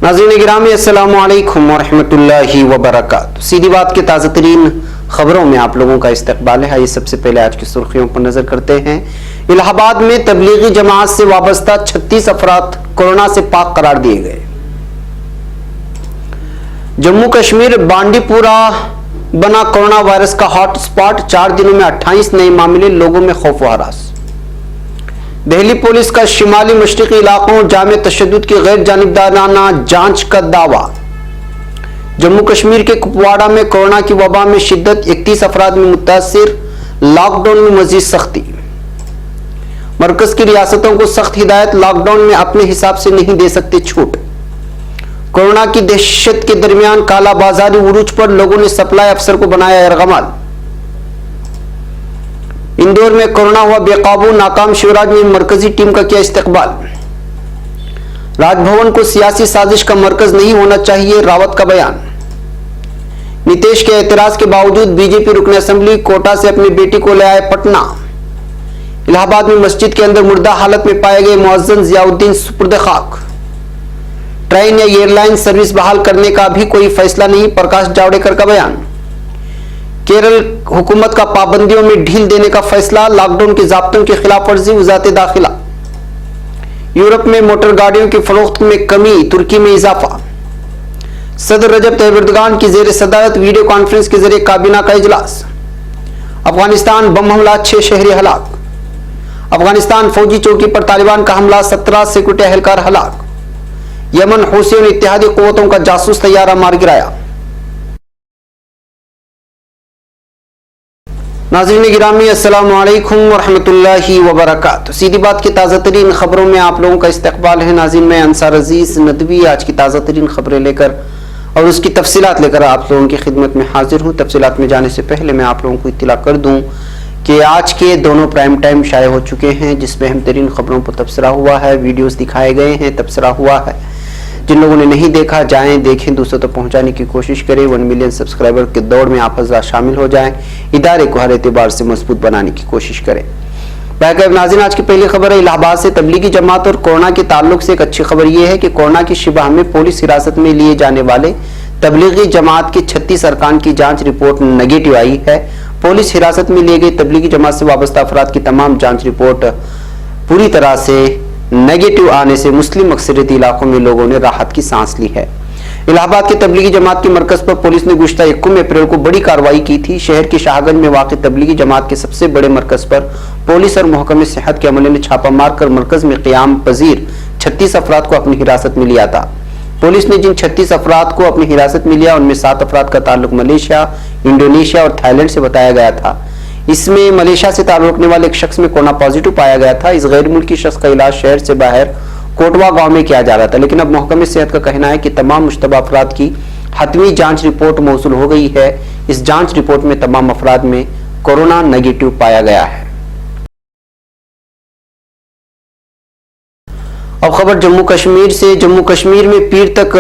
नाज़रीन गिरामी अस्सलामु अलैकुम वरहमतुल्लाहि वबरकातुहू। सीधी बात के ताज़ा तरीन खबरों में आप लोगों का इस्तकबाल है। आइए सबसे पहले आज की सुर्खियों पर नजर करते हैं। इलाहाबाद में तबलीगी जमात से वाबस्ता 36 अफराद कोरोना से पाक करार दिए गए। जम्मू कश्मीर बांडीपुरा बना कोरोना वायरस का हॉटस्पॉट, 4 दिनों में 28 नए मामले, लोगों में खौफ व हरास। दिल्ली पुलिस का शिमाली मशरकी इलाकों और जामे तशद्दुद की गैर जानिबदाराना जांच का दावा। जम्मू कश्मीर के कुपवाड़ा में कोरोना की वबा में शिद्दत, 31 अफराद में मुतासिर, लॉकडाउन में मजीद सख्ती। मरकज की रियासतों को सख्त हिदायत, लॉकडाउन में अपने हिसाब से नहीं दे सकते छूट। कोरोना की दहशत के दरमियान काला बाजारी उरूज पर, लोगों ने सप्लाई अफसर को बनाया यरगमाल। इंदौर में कोरोना हुआ बेकाबू, नाकाम शिवराज ने मरकजी टीम का किया इस्तकबाल। राजभवन को सियासी साजिश का मरकज नहीं होना चाहिए, रावत का बयान। नीतीश के एतराज के बावजूद बीजेपी रुकन असेंबली कोटा से अपनी बेटी को ले आए पटना। इलाहाबाद में मस्जिद के अंदर मुर्दा हालत में पाए गए मुअज्जिन जियाउद्दीन सुपुर्द खाक। ट्रेन या एयरलाइन सर्विस बहाल करने का भी कोई फैसला नहीं, प्रकाश जावड़ेकर का बयान। केरल हुकूमत का पाबंदियों में ढील देने का फैसला, लॉकडाउन के ज़ाब्तों की खिलाफ वर्जी, वज़ारत दाखिला। यूरोप में मोटर गाड़ियों की फरोख्त में कमी, तुर्की में इजाफा। सदर रजब तैयब एर्दोगान की जेर सदारत वीडियो कॉन्फ्रेंस के जरिए काबीना का इजलास। अफगानिस्तान बम हमला, 6 शहरी हलाक। अफगानिस्तान फौजी चौकी पर तालिबान का हमला, 17 सिक्योरिटी एहलकार हलाक। यमन हूसियों ने इत्तेहादी कुव्वतों का जासूस तैयारा मार गिराया। नाज़रीन गिरामी अस्सलामु अलैकुम वरहमतुल्लाहि वबरकातुहू। सीधी बात की ताज़ा तरीन खबरों में आप लोगों का इस्तकबाल है। नाज़रीन मैं अंसार अजीज नदवी आज की ताज़ा तरीन खबरें लेकर और उसकी तफसीलात लेकर आप लोगों की खिदमत में हाजिर हूँ। तफसीलात में जाने से पहले मैं आप लोगों को इत्तला कर दूँ कि आज के दोनों प्राइम टाइम शाये हो चुके हैं, जिसमें अहम तरीन खबरों पर तबसरा हुआ है, वीडियोज़ दिखाए गए हैं, तबसरा हुआ है। जिन लोगों ने नहीं देखा, जाएं देखें, दूसरों तक पहुंचाने की कोशिश करें। 1 मिलियन सब्सक्राइबर के दौड़ में आप हज़रात शामिल हो जाएं, इदारे को हर एतबार से मजबूत बनाने की कोशिश करें। नाज़रीन आज की पहली खबर है इलाहाबाद से। तबलीगी जमात और कोरोना के ताल्लुक से एक अच्छी खबर यह है कि कोरोना की शिबह में पुलिस हिरासत में लिए जाने वाले तबलीगी जमात के 36 अरकान की जाँच रिपोर्ट नेगेटिव आई है। पुलिस हिरासत में लिए गए तबलीगी जमात से वाबस्ता अफराद की तमाम जाँच रिपोर्ट पूरी तरह से नेगेटिव आने से मुस्लिम अक्सरियती इलाकों में लोगों ने राहत की सांस ली है। इलाहाबाद के तबलीगी जमात के मरकज पर पुलिस ने गुज़श्ता 21 अप्रैल को बड़ी कार्रवाई की थी। शहर के शाहगंज में वाक़ तबलीगी जमात के सबसे बड़े मरकज पर पुलिस और महकमे सेहत के अमले ने छापा मारकर मरकज में क़याम पजीर 36 अफराद को अपनी हिरासत में लिया था। पुलिस ने जिन 36 अफराद को अपनी हिरासत में लिया, उनमें 7 अफराद का ताल्लुक मलेशिया, इंडोनेशिया और थाईलैंड से बताया गया था। इसमें मलेशिया से ताल्लुक रखने वाले एक शख्स में कोरोना पॉजिटिव पाया गया था। इस गैर मुल्की शख्स का इलाज शहर से बाहर कोटवा गांव में किया जा रहा था, लेकिन अब महकमे सेहत का कहना है कि तमाम मुश्तबा अफराद की हतमी जांच रिपोर्ट मौसूल हो गई है। इस जांच रिपोर्ट में तमाम अफराद में कोरोना नेगेटिव पाया गया है। अब खबर जम्मू कश्मीर से। जम्मू कश्मीर में पीर तक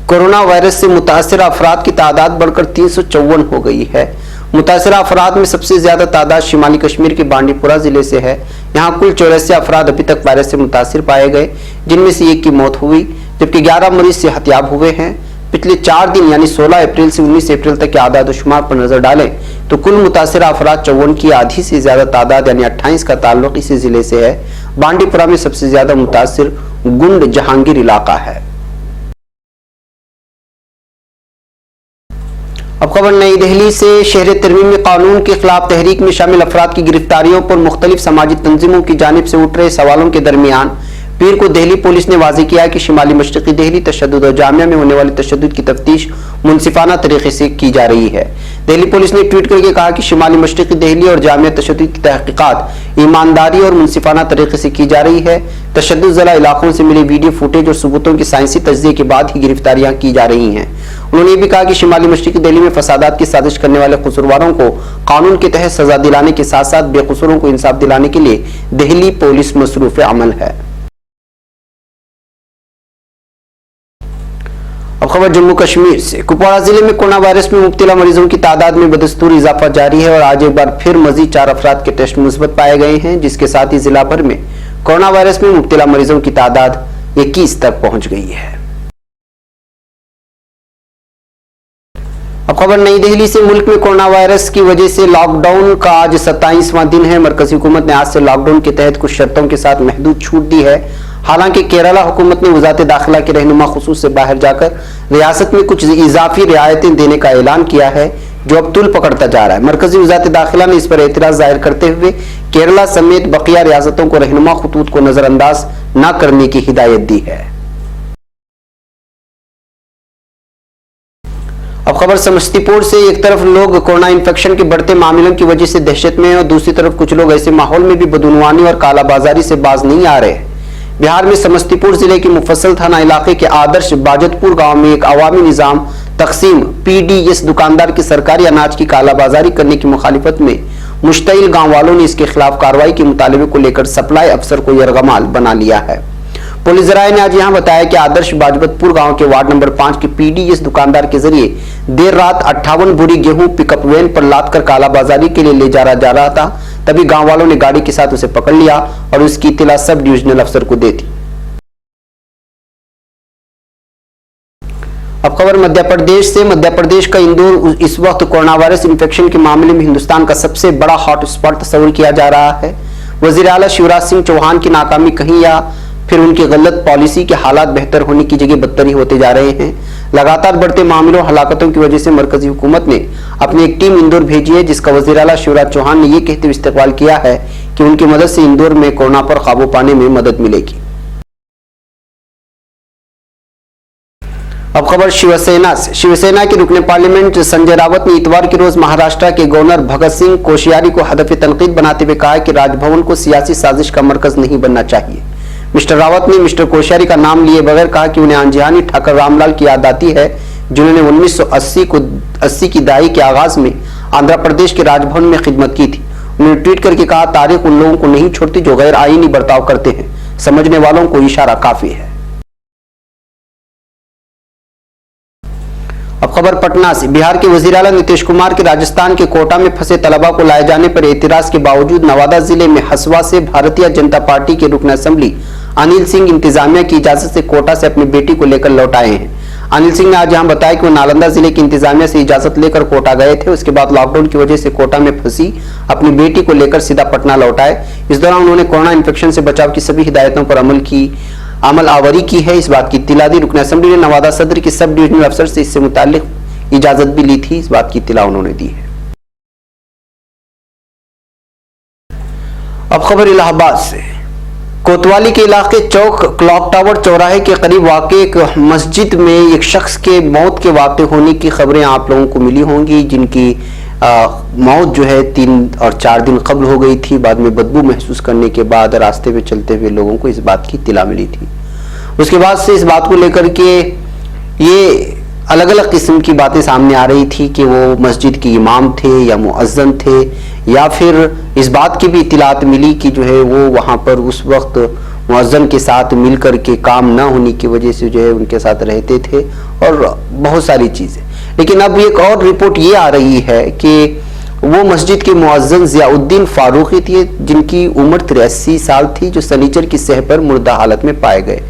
कोरोना वायरस से मुतासर अफराद की तादाद बढ़कर 354 हो गई है। मुतासरा अफराद में सबसे ज्यादा तादाद शिमाली कश्मीर के बांडीपुरा जिले से है। यहाँ कुल 84 अफराद अभी तक वायरस से मुतासिर पाए गए, जिनमें से 1 की मौत हुई, जबकि 11 मरीज सेहतयाब हुए हैं। पिछले 4 दिन यानी 16 अप्रैल से 19 अप्रैल तक के आदाद शुमार पर नजर डालें तो कुल मुतासरा अफराद 54 की आधी से ज्यादा तादाद यानी 28 का ताल्लुक इसी जिले से है। बांडीपुरा में सबसे ज्यादा मुतासिर गुंड जहांगीर इलाका है। अब खबर नई दिल्ली से। शहर तरमीमी कानून के खिलाफ तहरीक में शामिल अफराद की गिरफ्तारियों पर मुख्तलिफ समाजी तंजीमों की जानिब से उठ रहे सवालों के दरमियान पीर को दिल्ली पुलिस ने वाज़ेह किया कि शिमाली मशरकी दिल्ली तशद्दुद और जामिया में होने वाले तशद्दुद की तफ्तीश मुनसिफाना तरीके से की जा रही है। दिल्ली पुलिस ने ट्वीट करके कहा कि शिमाली मशरकी दिल्ली और जामिया तशद्दुद की तहकीकात ईमानदारी और मुनसिफाना तरीके से की जा रही है। तशद्दुद ज़ला इलाकों से मिले वीडियो फुटेज और सबूतों की साइंसी तज्ज़िये के बाद ही गिरफ्तारियां की जा रही हैं। उन्होंने ये भी कहा कि शिमाली मशरकी दिल्ली में फसादात की साजिश करने वाले कसूरवारों को कानून के तहत सजा दिलाने के साथ साथ बेकसूरों को इंसाफ दिलाने के लिए दिल्ली पुलिस मसरूफ अमल है। अब खबर जम्मू कश्मीर से। कुपवाड़ा जिले में कोरोना वायरस में मुब्तला मरीजों की तादाद में बदस्तूर इजाफा जारी है और आज एक बार फिर मजीद 4 अफराद के टेस्ट मुस्बत पाए गए हैं, जिसके साथ ही जिला भर में कोरोना वायरस में मुब्तला मरीजों की तादाद 21 तक पहुंच गई है। अब खबर नई दिल्ली से। मुल्क में कोरोना वायरस की वजह से लॉकडाउन का आज 27वां दिन है। मरकजी हुकूमत ने आज से लॉकडाउन के तहत कुछ शर्तों के साथ महदूद छूट दी है। हालांकि केरला हुकूमत ने वजारत दाखिला के रहनुमा खुसूस से बाहर जाकर रियासत में कुछ इजाफी रियायतें देने का ऐलान किया है, जो अब तूल पकड़ता जा रहा है। मरकजी वजारत दाखिला ने इस पर एतराज जाहिर करते हुए केरला समेत बकिया रियासतों को रहनुमा खतूत को नजरअंदाज न करने की हिदायत दी है। अब खबर समस्तीपुर से। एक तरफ लोग कोरोना इन्फेक्शन के बढ़ते मामलों की वजह से दहशत में हैं और दूसरी तरफ कुछ लोग ऐसे माहौल में भी बदउनवानी और कालाबाजारी से बाज नहीं आ रहे। बिहार में समस्तीपुर जिले के मुफस्सल थाना इलाके के आदर्श बाजतपुर गांव में एक अवामी निजाम तकसीम पीडीएस दुकानदार के सरकारी अनाज की कालाबाजारी करने की मुखालिफत में मुश्तइल गांव वालों ने इसके खिलाफ कार्रवाई के मुतालबे को लेकर सप्लाई अफसर को यरगमाल बना लिया है। पुलिस जराये ने आज यहां बताया कि आदर्श बाजपतपुर गांव के वार्ड नंबर 5 के पीडीएस दुकानदार के जरिए देर रात 58 बोरी गेहूं पिकअप वैन पर लाद कर कालाबाजारी के लिए ले जा रहा था। तभी गांव वालों ने गाड़ी के साथ उसे पकड़ लिया और उसकी इत्तला सब डिविजनल अफसर को दे दी। अब खबर मध्य प्रदेश से। मध्य प्रदेश का इंदौर इस वक्त कोरोना वायरस इन्फेक्शन के मामले में हिंदुस्तान का सबसे बड़ा हॉटस्पॉट तस्वीर किया जा रहा है। वजीर आला शिवराज सिंह चौहान की नाकामी कहीं या फिर उनकी गलत पॉलिसी के हालात बेहतर होने की जगह बदतर ही होते जा रहे हैं। लगातार बढ़ते मामलों और हलाकतों की वजह से मरकजी हुकूमत ने अपनी एक टीम इंदौर भेजी है, जिसका वजीर आला शिवराज चौहान ने यह कहते हुए इस्तकबाल किया है कि उनकी मदद से इंदौर में कोरोना पर काबू पाने में मदद मिलेगी। अब खबर शिवसेना से। शिवसेना के रुकने पार्लियामेंट संजय रावत ने इतवार के रोज महाराष्ट्र के गवर्नर भगत सिंह कोश्यारी को हदफ तनकीद बनाते हुए कहा कि राजभवन को सियासी साजिश का मरकज नहीं बनना चाहिए। मिस्टर रावत ने मिस्टर कोश्यारी का नाम लिए बगैर कहा कि उन्हें आंजिहानी ठाकर रामलाल की याद आती है, जिन्होंने 1980 की दहाई के आगाज में आंध्र प्रदेश के राजभवन में खिदमत की थी। उन्होंने ट्वीट करके कहा, तारीख उन लोगों को नहीं छोड़ती जो गैर आईनी बर्ताव करते हैं, समझने वालों को इशारा काफी है। अब खबर पटना से। बिहार के वजीर आला नीतीश कुमार के राजस्थान के कोटा में फंसे तलबा को लाए जाने पर एतराज के बावजूद नवादा जिले में हसवा से भारतीय जनता पार्टी के रुकन असेंबली अनिल सिंह इंतजामिया की इजाजत से कोटा से अपनी बेटी को लेकर लौट आए हैं। अनिल सिंह ने आज यहां बताया कि वो नालंदा जिले की इंतजामिया से इजाजत लेकर कोटा गए थे। उसके बाद लॉकडाउन की वजह से कोटा में फंसी अपनी बेटी को लेकर सीधा पटना लौट आए। इस दौरान उन्होंने कोरोना इन्फेक्शन से बचाव की सभी हिदायतों पर अमल आवरी की है, इस बात की इत्तिला दी। रुकन असेंबली ने नवादा सदर के सब डिविजनल अफसर से इससे मुताल्लिक इजाजत भी ली थी, इस बात की इत्तिला उन्होंने दी है। अब खबर इलाहाबाद से। कोतवाली के इलाके चौक क्लॉक टावर चौराहे के करीब वाक़ एक मस्जिद में एक शख्स के मौत के वाक़ होने की खबरें आप लोगों को मिली होंगी, जिनकी मौत जो है 3 और 4 दिन कबल हो गई थी। बाद में बदबू महसूस करने के बाद रास्ते में चलते हुए लोगों को इस बात की इत्तिला मिली थी। उसके बाद से इस बात को लेकर के ये अलग अलग किस्म की बातें सामने आ रही थी कि वो मस्जिद के इमाम थे या मुअज्जन थे, या फिर इस बात की भी इत्तिलात मिली कि जो है वो वहाँ पर उस वक्त मुअज्जन के साथ मिलकर के काम ना होने की वजह से जो है उनके साथ रहते थे और बहुत सारी चीज़ें। लेकिन अब एक और रिपोर्ट ये आ रही है कि वो मस्जिद के मुअज्जन ज़ियाउद्दीन फारूकी थे, जिनकी उम्र 83 साल थी, जो सनीचर की सह पर मुर्दा हालत में पाए गए।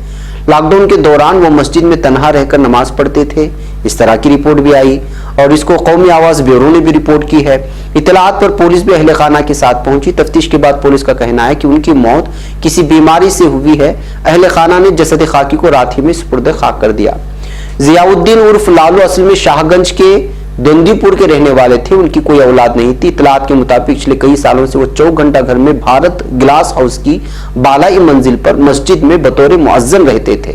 लॉकडाउन के दौरान वो मस्जिद में तन्हा रहकर नमाज पढ़ते थे, इस तरह की रिपोर्ट भी आई और इसको कौमी आवाज ब्यूरो ने भी रिपोर्ट की है। इत्तलात पर पुलिस भी अहले खाना के साथ पहुंची। तफ्तीश के बाद पुलिस का कहना है कि उनकी मौत किसी बीमारी से हुई है। अहले खाना ने जसद खाकी को रात ही में सुपुर्द खाक कर दिया। ज़ियाउद्दीन उर्फ लालू असल में शाहगंज के दंदीपुर के रहने वाले थे, उनकी कोई औलाद नहीं थी। इत्तलात के मुताबिक पिछले कई सालों से वो 24 घंटा घर में भारत ग्लास हाउस की बालाई मंजिल पर मस्जिद में बतौर मुअज्जन रहते थे।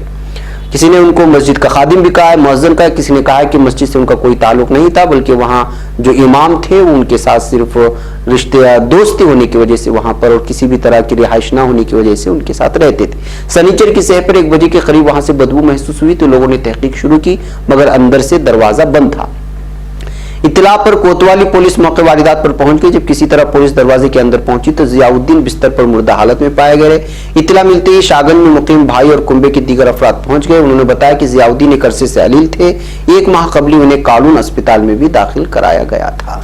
किसी ने उनको मस्जिद का खादिम भी कहा है, मुअज्जन का। किसी ने कहा है कि मस्जिद से उनका कोई ताल्लुक नहीं था, बल्कि वहाँ जो इमाम थे वो उनके साथ सिर्फ रिश्ते दोस्ती होने की वजह से वहाँ पर और किसी भी तरह की रिहाइश ना होने की वजह से उनके साथ रहते थे। सनीचर की सह पर 1 बजे के करीब वहाँ से बदबू महसूस हुई तो लोगों ने तहकीक शुरू की, मगर अंदर से दरवाजा बंद था। इत्तला पर कोतवाली पुलिस मौके वारदात पर पहुंच गई। जब किसी तरह पुलिस दरवाजे के अंदर पहुंची तो ज़ियाउद्दीन बिस्तर पर मुर्दा हालत में पाए गए। इत्तला मिलते ही शाहगंज में मुकीम भाई और कुंबे के दीगर अफराद पहुंच गए। उन्होंने बताया कि ज़ियाउद्दीन एक अरसे से अलील थे। 1 माह कबली उन्हें कालून अस्पताल में भी दाखिल कराया गया था।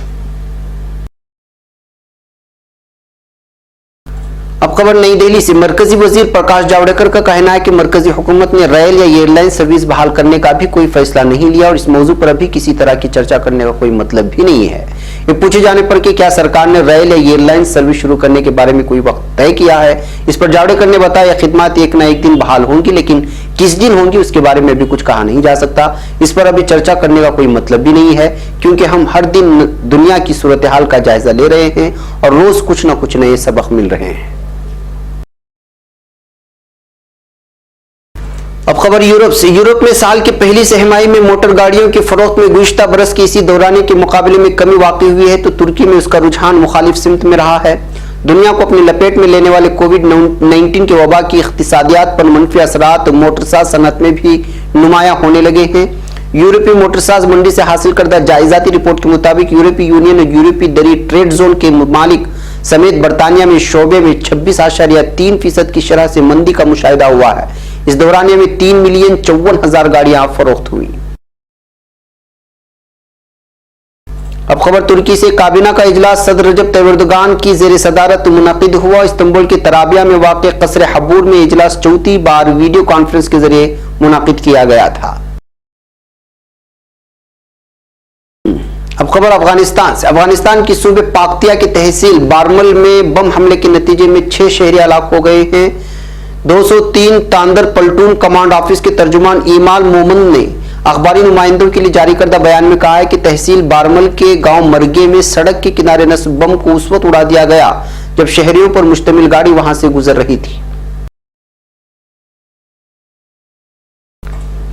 अब खबर नई दिल्ली से। मरकजी वजीर प्रकाश जावड़ेकर का कहना है कि मरकजी हुकूमत ने रेल या एयरलाइन सर्विस बहाल करने का भी कोई फैसला नहीं लिया और इस मौजू पर अभी किसी तरह की चर्चा करने का कोई मतलब भी नहीं है। ये पूछे जाने पर कि क्या सरकार ने रेल या एयरलाइन सर्विस शुरू करने के बारे में कोई वक्त तय किया है, इस पर जावड़ेकर ने बताया खिदमत एक न एक दिन बहाल होंगी, लेकिन किस दिन होंगी उसके बारे में भी कुछ कहा नहीं जा सकता। इस पर अभी चर्चा करने का कोई मतलब भी नहीं है, क्योंकि हम हर दिन दुनिया की सूरत हाल का जायजा ले रहे हैं और रोज कुछ न कुछ नए सबक मिल रहे हैं। अब खबर यूरोप से। यूरोप में साल की पहली तिमाही में मोटर गाड़ियों की फरोख्त में गुज़िश्ता बरस के इसी दौराने के मुकाबले में कमी वाक़ई हुई है, तो तुर्की में उसका रुझान मुखालिफ सिमत में रहा है। दुनिया को अपनी लपेट में लेने वाले कोविड-19 के वबा की इख्तिसादियात पर मनफी असरात मोटरसाज सनत में भी नुमायां होने लगे हैं। यूरोपीय मोटरसाज मंडी से हासिल करदा जायजाती रिपोर्ट के मुताबिक यूरोपीय यूनियन और यूरोपीय दरी ट्रेड जोन के मालिक समेत बरतानिया में शोबे में 26.3% की शरह से मंदी का मुशाहिदा हुआ है। इस दौरान में 3,54,000 गाड़ियां फरोख्त हुई। अब खबर तुर्की से। काबीना का इजलास सदर रजब तैयब एर्दोगान की जेर सदारत मुनक़िद हुआ। इस्तांबुल के तराबिया में वाक़ क़स्र हबूर में इजलास चौथी बार वीडियो कॉन्फ्रेंस के जरिए मुनक़िद किया गया था। अब खबर अफगानिस्तान से। अफगानिस्तान की सूबे पाक्तिया की तहसील बारमल में बम हमले के नतीजे में 6 शहरी हलाक हो गए हैं। 203 तांदर पल्टून कमांड ऑफिस के तर्जुमान ईमाल मोमन ने अखबारी नुमाइंदों के लिए जारी करदा बयान में कहा है कि तहसील बारमल के गांव मरगे में सड़क के किनारे नस्ब बम को उस वक्त उड़ा दिया गया जब शहरियों पर मुश्तमिल गाड़ी वहां से गुजर रही थी।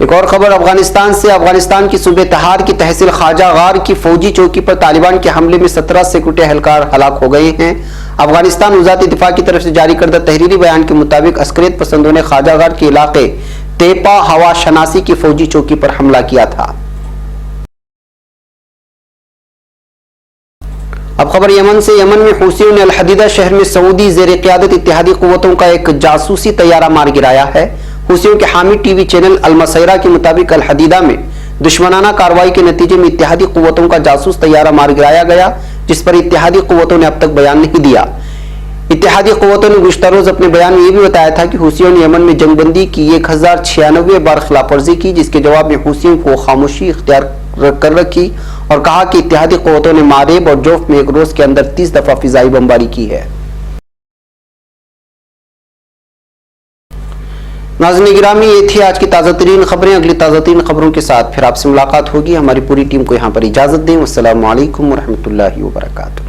एक और खबर अफगानिस्तान से। अफगानिस्तान की सूबे तहार की तहसील ख्वाजा गार की फौजी चौकी पर तालिबान के हमले में 17 सिक्योरिटी एहलकार हलाक हो गए हैं। अफगानिस्तान वज़ारत दिफा की तरफ से जारी करदा तहरीरी बयान के मुताबिक अस्करियत पसंदों ने ख्वाजा गार के इलाके तेपा हवा शनासी की फौजी चौकी पर हमला किया था। अब खबर यमन से। यमन में हूसियों ने अल हदीदा शहर में सऊदी जेर क़यादत इत्तेहादी क़ुव्वतों का एक जासूसी तैयारा मार गिराया है। हूसियों के हामी टीवी चैनल अल मसैरा के मुताबिक अल हदीदा में दुश्मनाना कार्रवाई के नतीजे में इत्तेहादी क़ुव्वतों का जासूस तैयारा मार गिराया गया, जिस पर इत्तेहादी क़ुव्वतों ने अब तक बयान नहीं दिया। इत्तेहादी क़ुव्वतों ने गुज़िश्ता रोज अपने बयान में यह भी बताया था कि हूसियों ने यमन में जंगबंदी की 1096 बार खिलाफवर्जी की, जिसके जवाब में हूसियों को खामोशी इख्तियार कर रखी और कहा कि इत्तेहादी क़ुव्वतों ने मारेब और जोफ में एक रोज के अंदर 30 दफा फिजाई बमबारी की है। नाज़रीन गिरामी, ये थी आज की ताज़ा तरीन खबरें। अगली ताज़ा तरीन खबरों के साथ फिर आपसे मुलाकात होगी। हमारी पूरी टीम को यहाँ पर इजाज़त दें। अस्सलामु अलैकुम व रहमतुल्लाहि व बरकातुहू।